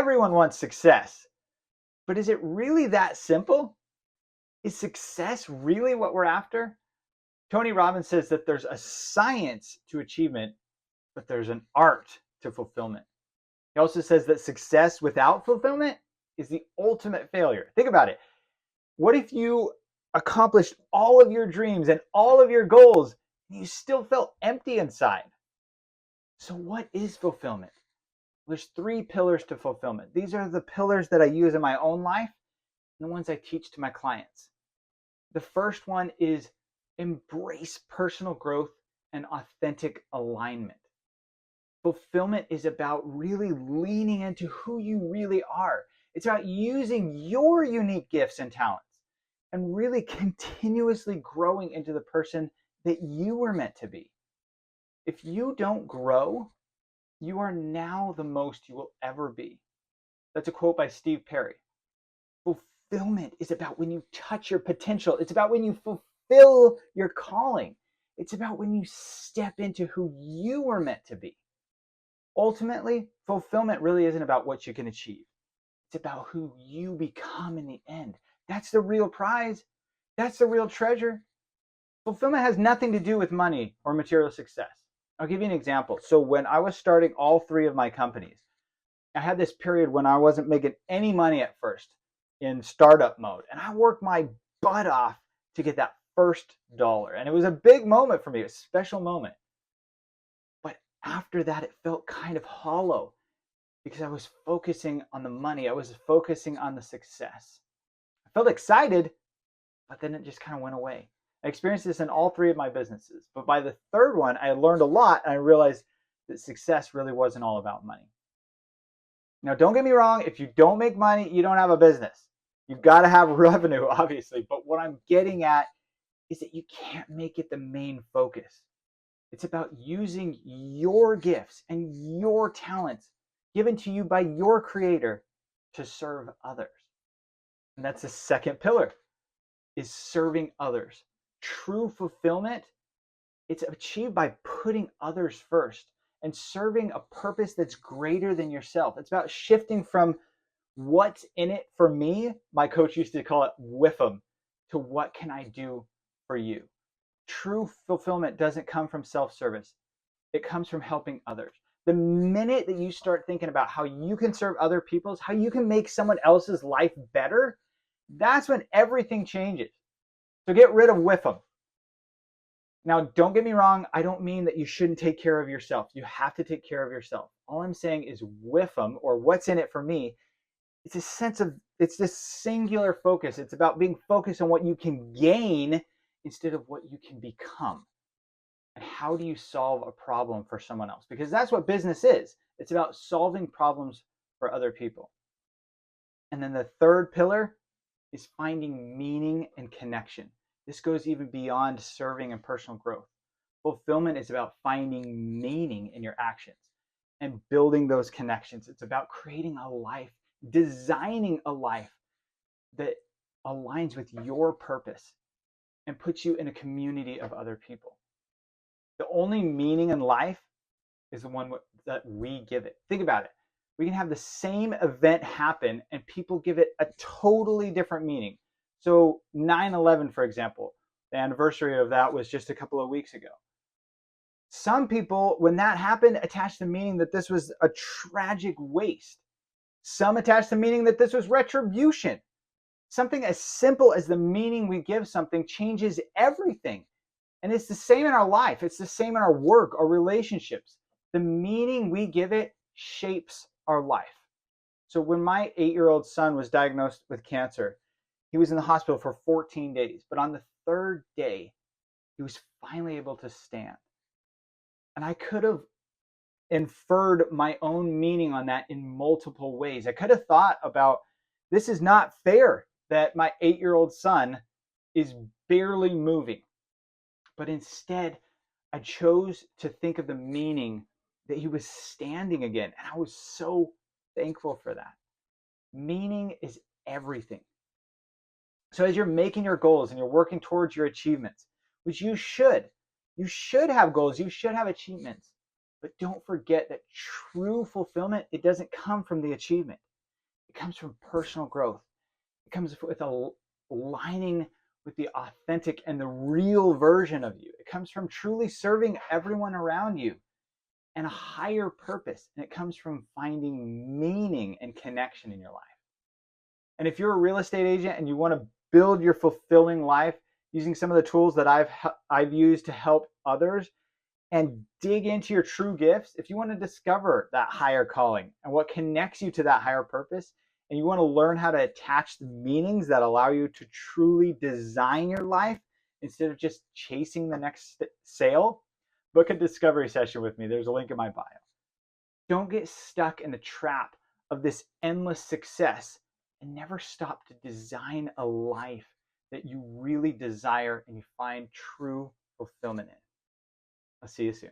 Everyone wants success. But is it really that simple? Is success really what we're after? Tony Robbins says that there's a science to achievement, but there's an art to fulfillment. He also says that success without fulfillment is the ultimate failure. Think about it. What if you accomplished all of your dreams and all of your goals and you still felt empty inside? So what is fulfillment? There's 3 pillars to fulfillment. These are the pillars that I use in my own life and the ones I teach to my clients. The first one is embrace personal growth and authentic alignment. Fulfillment is about really leaning into who you really are. It's about using your unique gifts and talents and really continuously growing into the person that you were meant to be. If you don't grow, you are now the most you will ever be. That's a quote by Steve Perry. Fulfillment is about when you touch your potential. It's about when you fulfill your calling. It's about when you step into who you were meant to be. Ultimately, fulfillment really isn't about what you can achieve. It's about who you become in the end. That's the real prize. That's the real treasure. Fulfillment has nothing to do with money or material success. I'll give you an example. So when I was starting all 3 of my companies, I had this period when I wasn't making any money at first in startup mode. And I worked my butt off to get that first dollar. And it was a big moment for me, a special moment. After that, it felt kind of hollow because I was focusing on the money. I was focusing on the success. I felt excited, but then it just kind of went away. I experienced this in all 3 of my businesses. But by the 3rd one, I learned a lot and I realized that success really wasn't all about money. Now, don't get me wrong. If you don't make money, you don't have a business. You've got to have revenue, obviously. But what I'm getting at is that you can't make it the main focus. It's about using your gifts and your talents given to you by your creator to serve others. And that's the second pillar, is serving others. True fulfillment, it's achieved by putting others first and serving a purpose that's greater than yourself. It's about shifting from what's in it for me, my coach used to call it whiff'em, to what can I do for you. True fulfillment doesn't come from self-service. It comes from helping others. The minute that you start thinking about how you can serve other people's, how you can make someone else's life better, that's when everything changes. So get rid of whiff'em. Now, don't get me wrong. I don't mean that you shouldn't take care of yourself. You have to take care of yourself. All I'm saying is whiff'em, or what's in it for me. It's a sense of, it's this singular focus. It's about being focused on what you can gain instead of what you can become. And how do you solve a problem for someone else? Because that's what business is. It's about solving problems for other people. And then the 3rd pillar is finding meaning and connection. This goes even beyond serving and personal growth. Fulfillment is about finding meaning in your actions and building those connections. It's about creating a life, designing a life that aligns with your purpose and puts you in a community of other people. The only meaning in life is the one that we give it. Think about it. We can have the same event happen and people give it a totally different meaning. So 9/11, for example, the anniversary of that was just a couple of weeks ago. Some people, when that happened, attached the meaning that this was a tragic waste. Some attached the meaning that this was retribution. Something as simple as the meaning we give something changes everything. And it's the same in our life. It's the same in our work, our relationships. The meaning we give it shapes our life. So when my 8-year-old son was diagnosed with cancer, he was in the hospital for 14 days. But on the 3rd day, he was finally able to stand. And I could have inferred my own meaning on that in multiple ways. I could have thought about, this is not fair that my 8-year-old son is barely moving. But instead, I chose to think of the meaning that he was standing again. And I was so thankful for that. Meaning is everything. So as you're making your goals and you're working towards your achievements, which you should have goals, you should have achievements. But don't forget that true fulfillment, it doesn't come from the achievement. It comes from personal growth. It comes with aligning with the authentic and the real version of you. It comes from truly serving everyone around you and a higher purpose. And it comes from finding meaning and connection in your life. And if you're a real estate agent and you want to build your fulfilling life using some of the tools that I've used to help others and dig into your true gifts, if you want to discover that higher calling and what connects you to that higher purpose, and you want to learn how to attach the meanings that allow you to truly design your life instead of just chasing the next sale, book a discovery session with me. There's a link in my bio. Don't get stuck in the trap of this endless success and never stop to design a life that you really desire and you find true fulfillment in. I'll see you soon.